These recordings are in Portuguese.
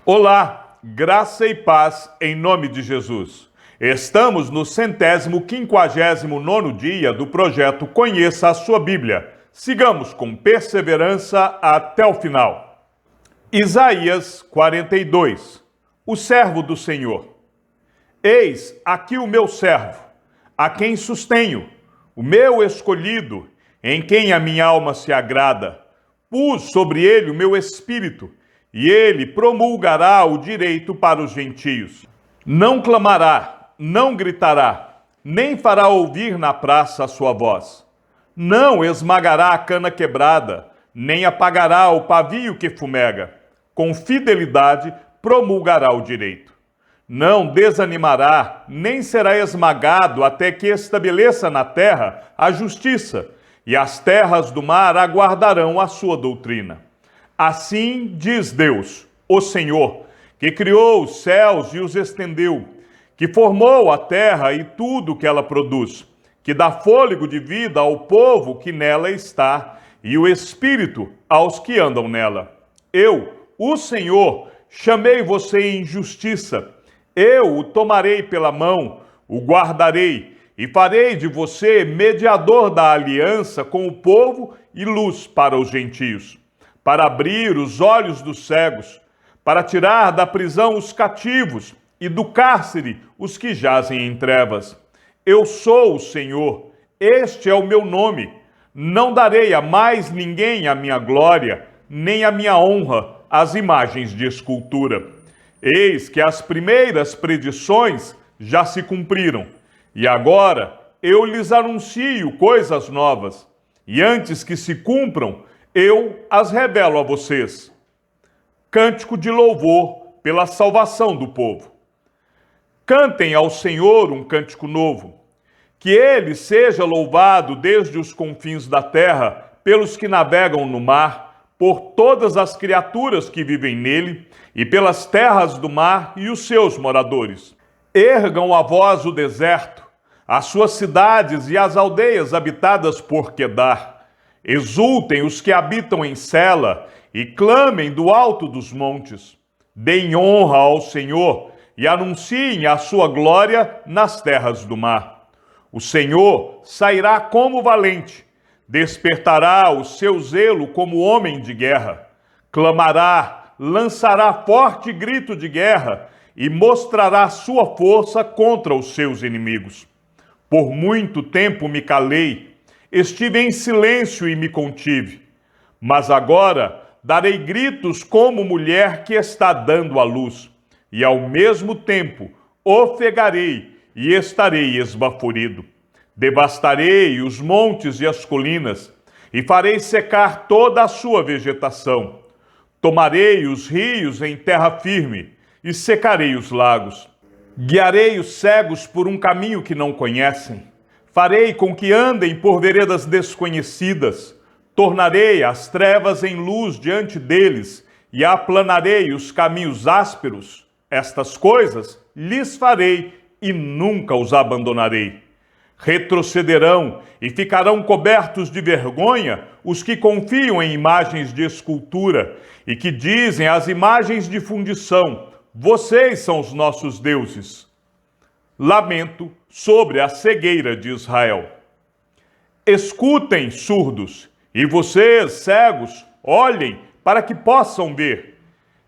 Olá, graça e paz em nome de Jesus. Estamos no 159º dia do projeto Conheça a Sua Bíblia. Sigamos com perseverança até o final. Isaías 42. O servo do Senhor. Eis aqui o meu servo, a quem sustenho, o meu escolhido, em quem a minha alma se agrada. Pus sobre ele o meu espírito, e ele promulgará o direito para os gentios. Não clamará, não gritará, nem fará ouvir na praça a sua voz. Não esmagará a cana quebrada, nem apagará o pavio que fumega. Com fidelidade promulgará o direito. Não desanimará, nem será esmagado até que estabeleça na terra a justiça, e as terras do mar aguardarão a sua doutrina. Assim diz Deus, o Senhor, que criou os céus e os estendeu, que formou a terra e tudo que ela produz, que dá fôlego de vida ao povo que nela está, e o espírito aos que andam nela. Eu, o Senhor, chamei você em justiça. Eu o tomarei pela mão, o guardarei, e farei de você mediador da aliança com o povo e luz para os gentios, para abrir os olhos dos cegos, para tirar da prisão os cativos e do cárcere os que jazem em trevas. Eu sou o Senhor, este é o meu nome. Não darei a mais ninguém a minha glória, nem a minha honra às imagens de escultura. Eis que as primeiras predições já se cumpriram, e agora eu lhes anuncio coisas novas, e antes que se cumpram, eu as revelo a vocês. Cântico de louvor pela salvação do povo. Cantem ao Senhor um cântico novo. Que ele seja louvado desde os confins da terra, pelos que navegam no mar, por todas as criaturas que vivem nele, e pelas terras do mar e os seus moradores. Ergam a voz o deserto, as suas cidades e as aldeias habitadas por Quedar. Exultem os que habitam em Sela e clamem do alto dos montes. Deem honra ao Senhor e anunciem a sua glória nas terras do mar. O Senhor sairá como valente, despertará o seu zelo como homem de guerra. Clamará, lançará forte grito de guerra e mostrará sua força contra os seus inimigos. Por muito tempo me calei, estive em silêncio e me contive. Mas agora darei gritos como mulher que está dando à luz, e ao mesmo tempo ofegarei e estarei esbaforido. Devastarei os montes e as colinas, e farei secar toda a sua vegetação. Tomarei os rios em terra firme, e secarei os lagos. Guiarei os cegos por um caminho que não conhecem. Farei com que andem por veredas desconhecidas. Tornarei as trevas em luz diante deles e aplanarei os caminhos ásperos. Estas coisas lhes farei e nunca os abandonarei. Retrocederão e ficarão cobertos de vergonha os que confiam em imagens de escultura e que dizem às imagens de fundição: vocês são os nossos deuses. Lamento sobre a cegueira de Israel. Escutem, surdos, e vocês, cegos, olhem para que possam ver.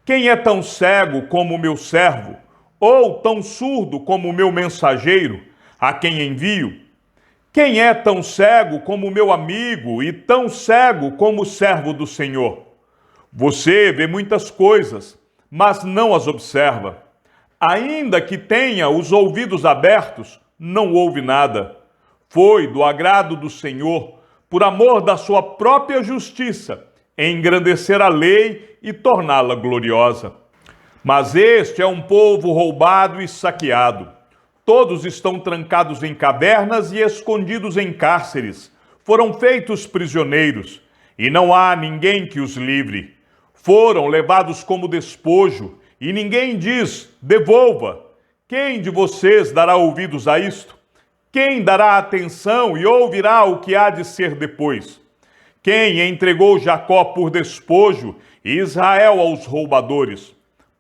Quem é tão cego como o meu servo, ou tão surdo como o meu mensageiro, a quem envio? Quem é tão cego como o meu amigo e tão cego como o servo do Senhor? Você vê muitas coisas, mas não as observa. Ainda que tenha os ouvidos abertos, não ouve nada. Foi do agrado do Senhor, por amor da sua própria justiça, engrandecer a lei e torná-la gloriosa. Mas este é um povo roubado e saqueado. Todos estão trancados em cavernas e escondidos em cárceres. Foram feitos prisioneiros, e não há ninguém que os livre. Foram levados como despojo, e ninguém diz: devolva. Quem de vocês dará ouvidos a isto? Quem dará atenção e ouvirá o que há de ser depois? Quem entregou Jacó por despojo e Israel aos roubadores?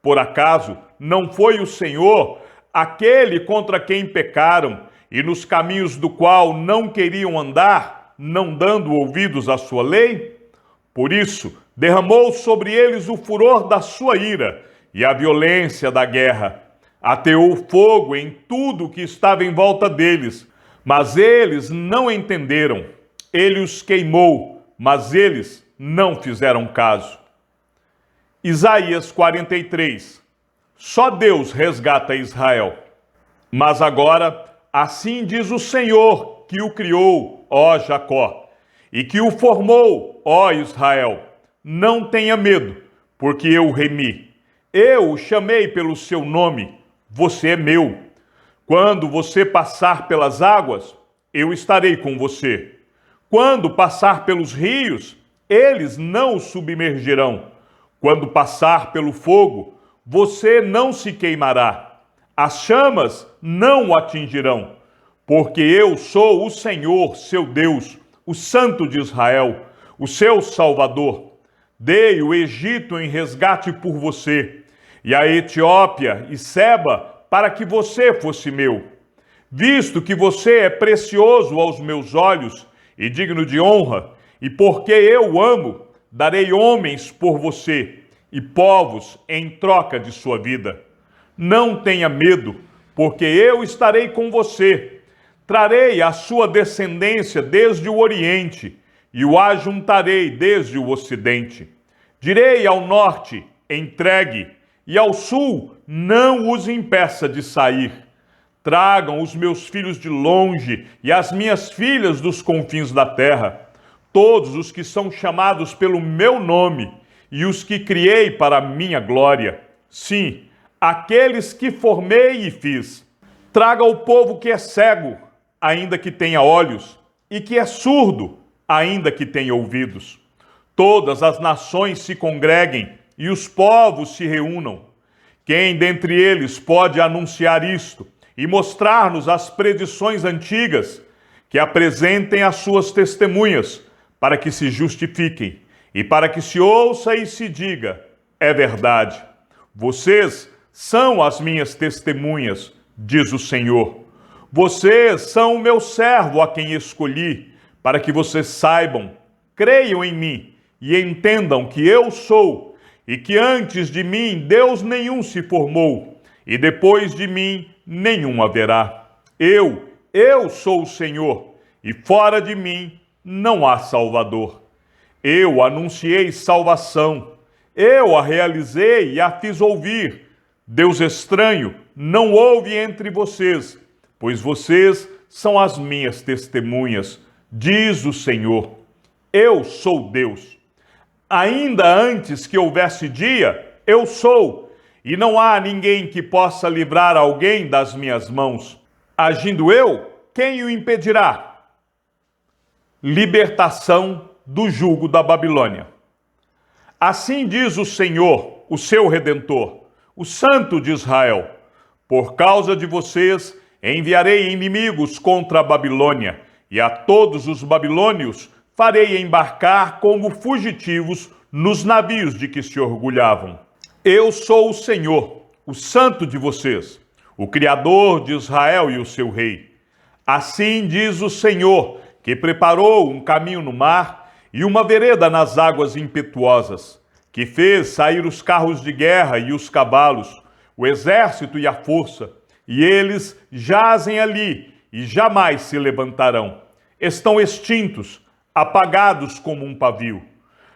Por acaso não foi o Senhor aquele contra quem pecaram e nos caminhos do qual não queriam andar, não dando ouvidos à sua lei? Por isso, derramou sobre eles o furor da sua ira e a violência da guerra. Ateou fogo em tudo que estava em volta deles, mas eles não entenderam. Ele os queimou, mas eles não fizeram caso. Isaías 43. Só Deus resgata Israel. Mas agora, assim diz o Senhor, que o criou, ó Jacó, e que o formou, ó Israel: não tenha medo, porque eu o remi. Eu o chamei pelo seu nome, você é meu. Quando você passar pelas águas, eu estarei com você. Quando passar pelos rios, eles não o submergirão. Quando passar pelo fogo, você não se queimará. As chamas não o atingirão, porque eu sou o Senhor, seu Deus, o Santo de Israel, o seu Salvador. Dei o Egito em resgate por você, e a Etiópia e Seba para que você fosse meu. Visto que você é precioso aos meus olhos e digno de honra, e porque eu o amo, darei homens por você e povos em troca de sua vida. Não tenha medo, porque eu estarei com você. Trarei a sua descendência desde o Oriente e o ajuntarei desde o Ocidente. Direi ao norte: entregue, e ao sul: não os impeça de sair. Tragam os meus filhos de longe e as minhas filhas dos confins da terra, todos os que são chamados pelo meu nome e os que criei para a minha glória. Sim, aqueles que formei e fiz. Traga o povo que é cego, ainda que tenha olhos, e que é surdo, ainda que tenha ouvidos. Todas as nações se congreguem e os povos se reúnam. Quem dentre eles pode anunciar isto e mostrar-nos as predições antigas? Que apresentem as suas testemunhas, para que se justifiquem, e para que se ouça e se diga: é verdade. Vocês são as minhas testemunhas, diz o Senhor. Vocês são o meu servo a quem escolhi, para que vocês saibam, creiam em mim e entendam que eu sou, e que antes de mim Deus nenhum se formou, e depois de mim nenhum haverá. Eu sou o Senhor, e fora de mim não há Salvador. Eu anunciei salvação, eu a realizei e a fiz ouvir. Deus estranho não houve entre vocês, pois vocês são as minhas testemunhas, diz o Senhor. Eu sou Deus. Ainda antes que houvesse dia, eu sou, e não há ninguém que possa livrar alguém das minhas mãos. Agindo eu, quem o impedirá? Libertação do jugo da Babilônia. Assim diz o Senhor, o seu Redentor, o Santo de Israel: por causa de vocês enviarei inimigos contra a Babilônia, e a todos os babilônios farei embarcar como fugitivos nos navios de que se orgulhavam. Eu sou o Senhor, o Santo de vocês, o Criador de Israel e o seu Rei. Assim diz o Senhor, que preparou um caminho no mar e uma vereda nas águas impetuosas, que fez sair os carros de guerra e os cavalos, o exército e a força, e eles jazem ali e jamais se levantarão. Estão extintos, apagados como um pavio.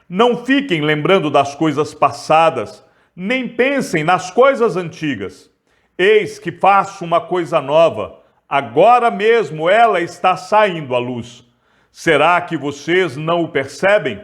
Não fiquem lembrando das coisas passadas, nem pensem nas coisas antigas. Eis que faço uma coisa nova, agora mesmo ela está saindo à luz. Será que vocês não o percebem?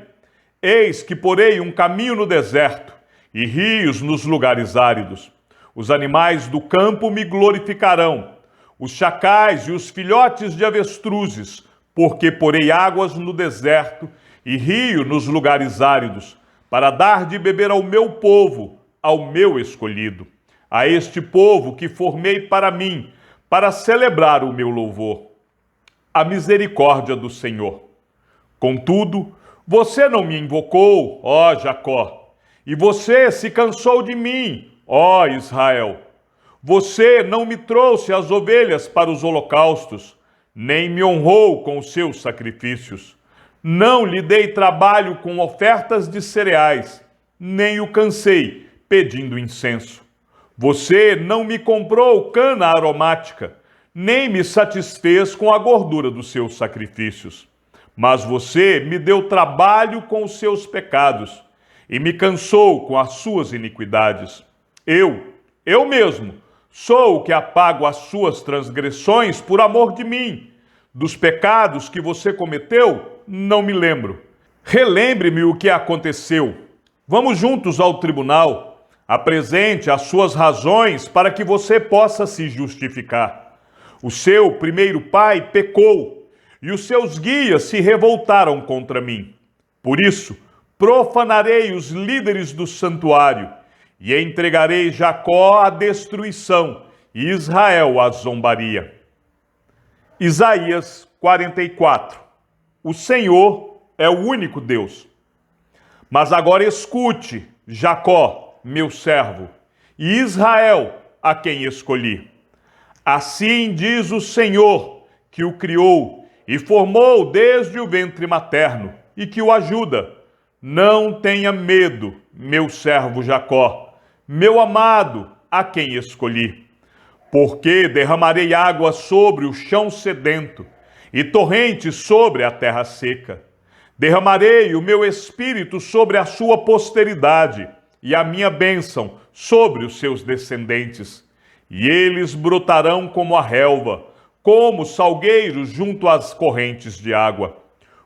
Eis que porei um caminho no deserto e rios nos lugares áridos. Os animais do campo me glorificarão, os chacais e os filhotes de avestruzes, porque porei águas no deserto e rio nos lugares áridos, para dar de beber ao meu povo, ao meu escolhido, a este povo que formei para mim, para celebrar o meu louvor. A misericórdia do Senhor. Contudo, você não me invocou, ó Jacó, e você se cansou de mim, ó Israel. Você não me trouxe as ovelhas para os holocaustos, nem me honrou com os seus sacrifícios. Não lhe dei trabalho com ofertas de cereais, nem o cansei pedindo incenso. Você não me comprou cana aromática, nem me satisfez com a gordura dos seus sacrifícios. Mas você me deu trabalho com os seus pecados e me cansou com as suas iniquidades. Eu mesmo, sou o que apago as suas transgressões por amor de mim. Dos pecados que você cometeu, não me lembro. Relembre-me o que aconteceu. Vamos juntos ao tribunal. Apresente as suas razões para que você possa se justificar. O seu primeiro pai pecou e os seus guias se revoltaram contra mim. Por isso, profanarei os líderes do santuário e entregarei Jacó à destruição e Israel à zombaria. Isaías 44. O Senhor é o único Deus. Mas agora escute, Jacó, meu servo, e Israel, a quem escolhi. Assim diz o Senhor, que o criou e formou desde o ventre materno, e que o ajuda. Não tenha medo, meu servo Jacó, meu amado, a quem escolhi. Porque derramarei água sobre o chão sedento, e torrentes sobre a terra seca. Derramarei o meu espírito sobre a sua posteridade, e a minha bênção sobre os seus descendentes. E eles brotarão como a relva, como salgueiros junto às correntes de água.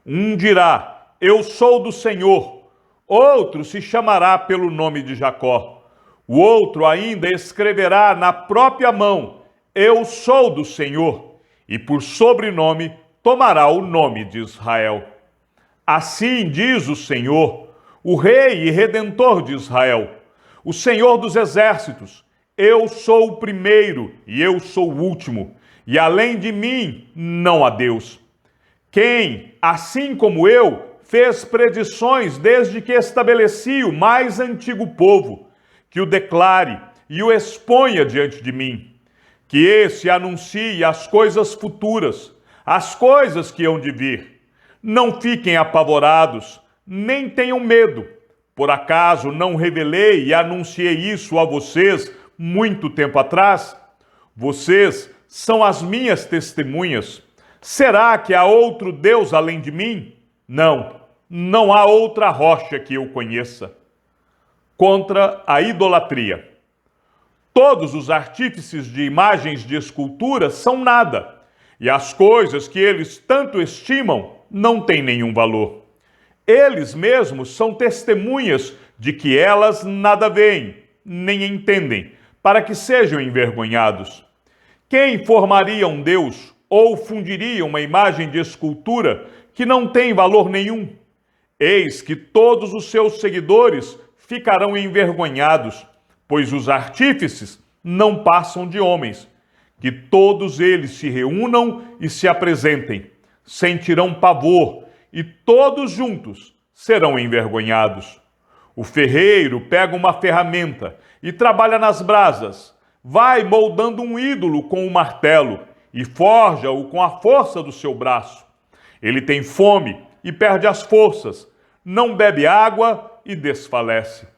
Um dirá, eu sou do Senhor. Outro se chamará pelo nome de Jacó. O outro ainda escreverá na própria mão, eu sou do Senhor. E por sobrenome tomará o nome de Israel. Assim diz o Senhor, o Rei e Redentor de Israel, o Senhor dos exércitos, eu sou o primeiro e eu sou o último, e além de mim não há Deus. Quem, assim como eu, fez predições desde que estabeleci o mais antigo povo, que o declare e o exponha diante de mim, que esse anuncie as coisas futuras, as coisas que hão de vir. Não fiquem apavorados, nem tenham medo. Por acaso não revelei e anunciei isso a vocês muito tempo atrás? Vocês são as minhas testemunhas. Será que há outro Deus além de mim? Não há outra rocha que eu conheça. Contra a idolatria. Todos os artífices de imagens de escultura são nada, e as coisas que eles tanto estimam não têm nenhum valor. Eles mesmos são testemunhas de que elas nada veem, nem entendem, para que sejam envergonhados. Quem formaria um Deus ou fundiria uma imagem de escultura que não tem valor nenhum? Eis que todos os seus seguidores ficarão envergonhados, pois os artífices não passam de homens. Que todos eles se reúnam e se apresentem, sentirão pavor, e todos juntos serão envergonhados. O ferreiro pega uma ferramenta e trabalha nas brasas, vai moldando um ídolo com um martelo e forja-o com a força do seu braço. Ele tem fome e perde as forças, não bebe água e desfalece.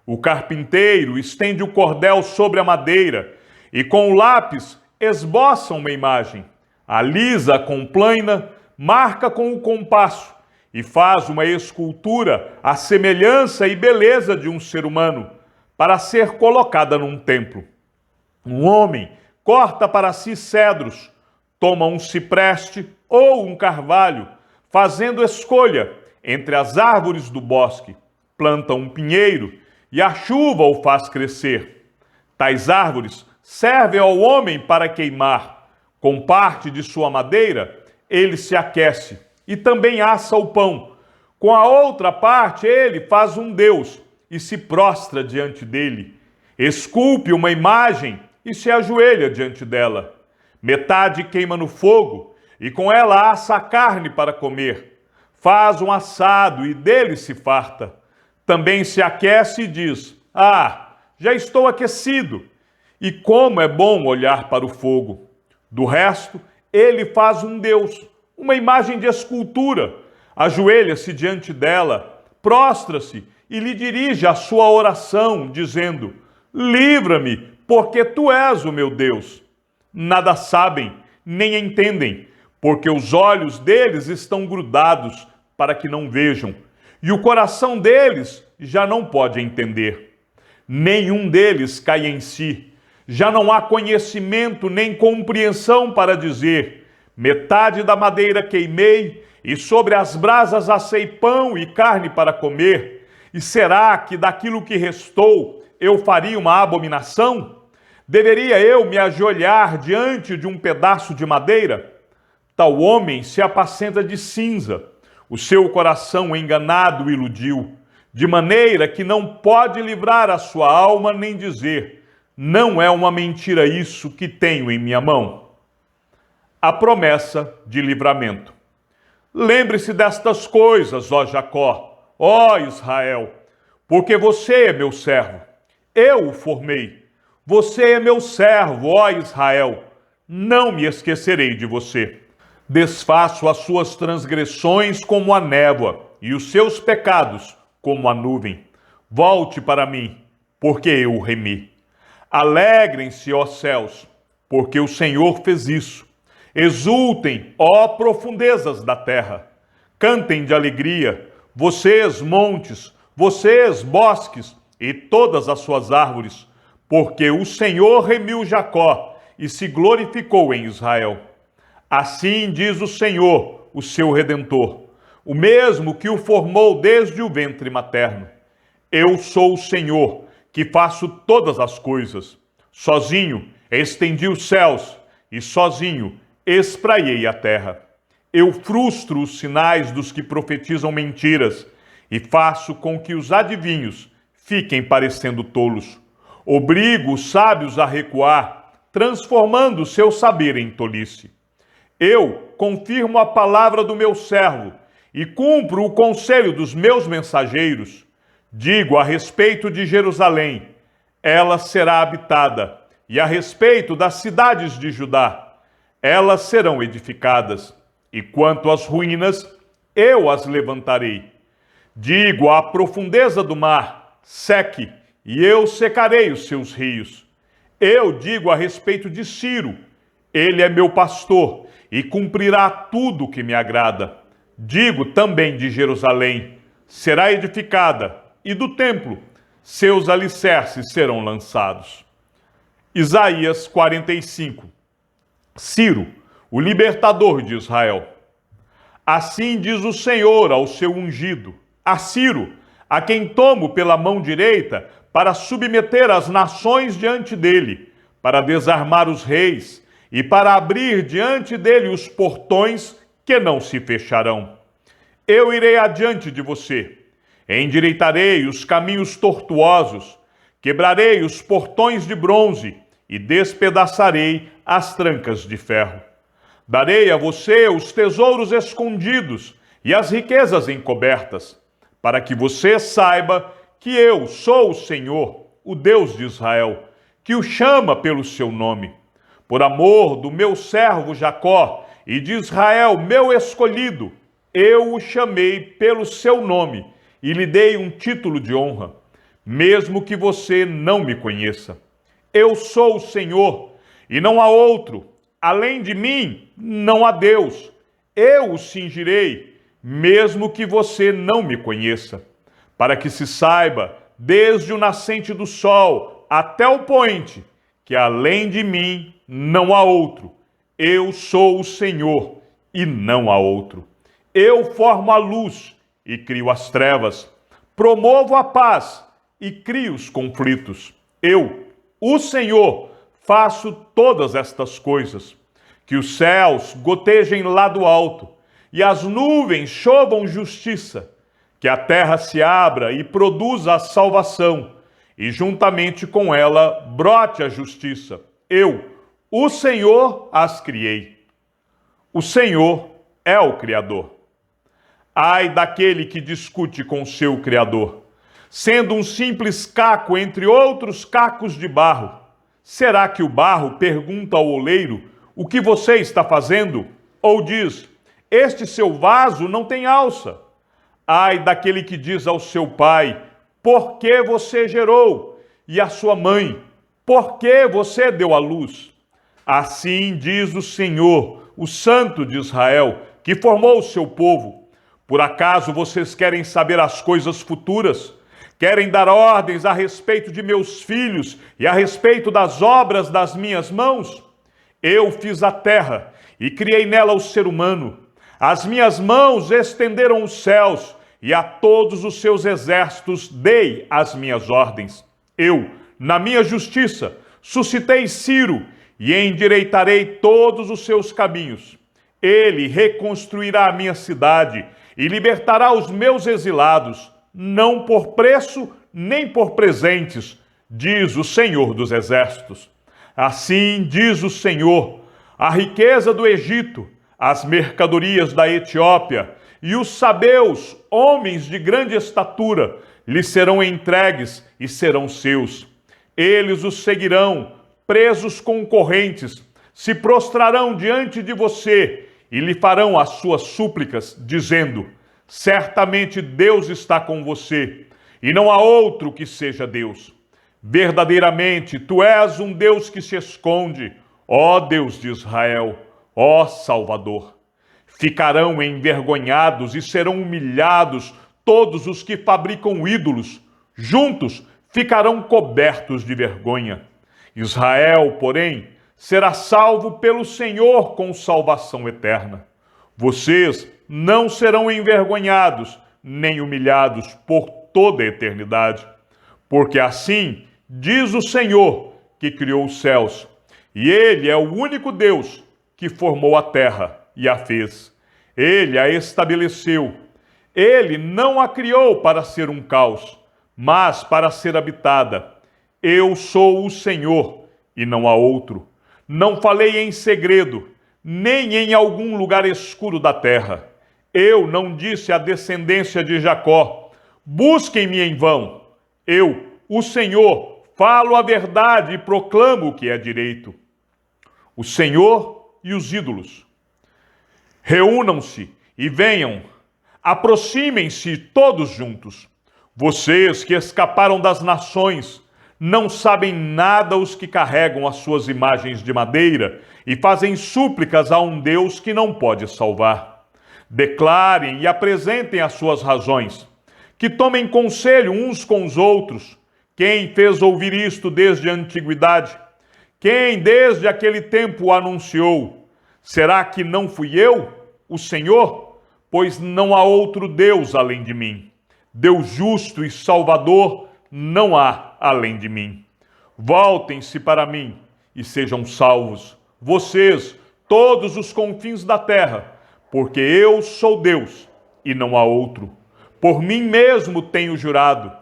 O carpinteiro estende o cordel sobre a madeira e com o lápis esboça uma imagem, alisa com plana, marca com o compasso e faz uma escultura à semelhança e beleza de um ser humano, para ser colocada num templo. Um homem corta para si cedros, toma um cipreste ou um carvalho, fazendo escolha entre as árvores do bosque, planta um pinheiro e a chuva o faz crescer. Tais árvores servem ao homem para queimar. Com parte de sua madeira, ele se aquece e também assa o pão. Com a outra parte, ele faz um deus e se prostra diante dele. Esculpe uma imagem e se ajoelha diante dela. Metade queima no fogo e com ela assa a carne para comer. Faz um assado e dele se farta. Também se aquece e diz: já estou aquecido. E como é bom olhar para o fogo. Do resto, ele faz um Deus, uma imagem de escultura, ajoelha-se diante dela, prostra-se e lhe dirige a sua oração, dizendo: livra-me, porque tu és o meu Deus. Nada sabem, nem entendem, porque os olhos deles estão grudados para que não vejam, e o coração deles já não pode entender. Nenhum deles cai em si, já não há conhecimento nem compreensão para dizer: metade da madeira queimei, e sobre as brasas assei pão e carne para comer, e será que daquilo que restou eu faria uma abominação? Deveria eu me ajoelhar diante de um pedaço de madeira? Tal homem se apacenta de cinza, o seu coração enganado o iludiu, de maneira que não pode livrar a sua alma nem dizer: não é uma mentira isso que tenho em minha mão. A promessa de livramento. Lembre-se destas coisas, ó Jacó, ó Israel, porque você é meu servo, eu o formei. Você é meu servo, ó Israel, não me esquecerei de você. Desfaço as suas transgressões como a névoa e os seus pecados como a nuvem. Volte para mim, porque eu o remi. Alegrem-se, ó céus, porque o Senhor fez isso. Exultem, ó profundezas da terra. Cantem de alegria, vocês montes, vocês bosques e todas as suas árvores, porque o Senhor remiu Jacó e se glorificou em Israel. Assim diz o Senhor, o seu Redentor, o mesmo que o formou desde o ventre materno. Eu sou o Senhor, que faço todas as coisas. Sozinho estendi os céus e sozinho espraiei a terra. Eu frustro os sinais dos que profetizam mentiras e faço com que os adivinhos fiquem parecendo tolos. Obrigo os sábios a recuar, transformando o seu saber em tolice. Eu confirmo a palavra do meu servo e cumpro o conselho dos meus mensageiros. Digo a respeito de Jerusalém: ela será habitada, e a respeito das cidades de Judá: elas serão edificadas, e quanto às ruínas, eu as levantarei. Digo à profundeza do mar: seque, e eu secarei os seus rios. Eu digo a respeito de Ciro: ele é meu pastor e cumprirá tudo o que me agrada. Digo também de Jerusalém: será edificada, e do templo, seus alicerces serão lançados. Isaías 45. Ciro, o libertador de Israel. Assim diz o Senhor ao seu ungido, a Ciro, a quem tomo pela mão direita para submeter as nações diante dele, para desarmar os reis e para abrir diante dele os portões que não se fecharão. Eu irei adiante de você, endireitarei os caminhos tortuosos, quebrarei os portões de bronze e despedaçarei as trancas de ferro. Darei a você os tesouros escondidos e as riquezas encobertas, para que você saiba que eu sou o Senhor, o Deus de Israel, que o chama pelo seu nome. Por amor do meu servo Jacó e de Israel, meu escolhido, eu o chamei pelo seu nome e lhe dei um título de honra, mesmo que você não me conheça. Eu sou o Senhor, e não há outro. Além de mim, não há Deus. Eu o cingirei, mesmo que você não me conheça, para que se saiba, desde o nascente do sol até o poente, que além de mim não há outro. Eu sou o Senhor, e não há outro. Eu formo a luz e crio as trevas, promovo a paz e crio os conflitos. Eu, o Senhor, faço todas estas coisas. Que os céus gotejem lá do alto, e as nuvens chovam justiça. Que a terra se abra e produza a salvação, e juntamente com ela brote a justiça. Eu, o Senhor, as criei. O Senhor é o Criador. Ai daquele que discute com seu Criador. sendo um simples caco entre outros cacos de barro. Será que o barro pergunta ao oleiro: o que você está fazendo? Ou diz: este seu vaso não tem alça? Ai daquele que diz ao seu pai: por que você gerou? E à sua mãe: por que você deu à luz? Assim diz o Senhor, o Santo de Israel, que formou o seu povo. Por acaso vocês querem saber as coisas futuras? Querem dar ordens a respeito de meus filhos e a respeito das obras das minhas mãos? Eu fiz a terra e criei nela o ser humano. As minhas mãos estenderam os céus e a todos os seus exércitos dei as minhas ordens. Eu, na minha justiça, suscitei Ciro e endireitarei todos os seus caminhos. Ele reconstruirá a minha cidade e libertará os meus exilados, não por preço nem por presentes, diz o Senhor dos Exércitos. Assim diz o Senhor: a riqueza do Egito, as mercadorias da Etiópia e os sabeus, homens de grande estatura, lhes serão entregues e serão seus. Eles os seguirão, presos com correntes, se prostrarão diante de você e lhe farão as suas súplicas, dizendo: certamente Deus está com você, e não há outro que seja Deus. Verdadeiramente, tu és um Deus que se esconde, ó Deus de Israel, ó Salvador. Ficarão envergonhados e serão humilhados todos os que fabricam ídolos. Juntos ficarão cobertos de vergonha. Israel, porém, será salvo pelo Senhor com salvação eterna. Vocês não serão envergonhados nem humilhados por toda a eternidade, porque assim diz o Senhor que criou os céus, e Ele é o único Deus que formou a terra e a fez. Ele a estabeleceu. Ele não a criou para ser um caos, mas para ser habitada. Eu sou o Senhor e não há outro. Não falei em segredo, nem em algum lugar escuro da terra. Eu não disse à descendência de Jacó: busquem-me em vão. Eu, o Senhor, falo a verdade e proclamo o que é direito. O Senhor e os ídolos. Reúnam-se e venham, aproximem-se todos juntos. Vocês que escaparam das nações, não sabem nada os que carregam as suas imagens de madeira e fazem súplicas a um Deus que não pode salvar. Declarem e apresentem as suas razões, que tomem conselho uns com os outros. Quem fez ouvir isto desde a antiguidade? Quem desde aquele tempo o anunciou? Será que não fui eu, o Senhor? Pois não há outro Deus além de mim. Deus justo e salvador não há além de mim. Voltem-se para mim e sejam salvos, vocês, todos os confins da terra, porque eu sou Deus e não há outro. Por mim mesmo tenho jurado,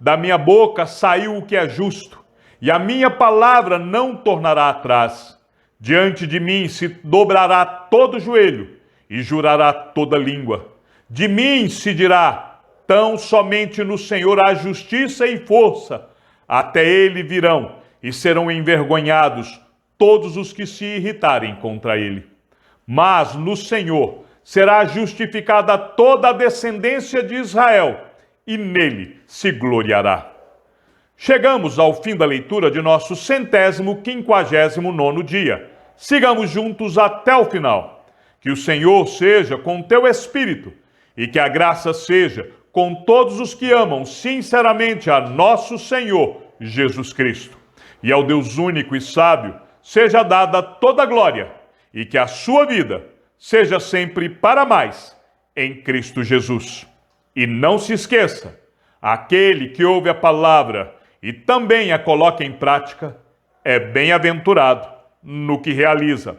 da minha boca saiu o que é justo, e a minha palavra não tornará atrás. Diante de mim se dobrará todo joelho e jurará toda língua. De mim se dirá: tão somente no Senhor há justiça e força. Até ele virão e serão envergonhados todos os que se irritarem contra ele. Mas no Senhor será justificada toda a descendência de Israel, e nele se gloriará. Chegamos ao fim da leitura de nosso 159º dia. Sigamos juntos até o final. Que o Senhor seja com teu espírito e que a graça seja com todos os que amam sinceramente a nosso Senhor Jesus Cristo. E ao Deus único e sábio seja dada toda a glória e que a sua vida seja sempre para mais em Cristo Jesus. E não se esqueça, aquele que ouve a palavra e também a coloca em prática é bem-aventurado no que realiza.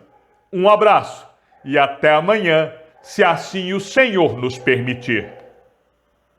Um abraço e até amanhã, se assim o Senhor nos permitir.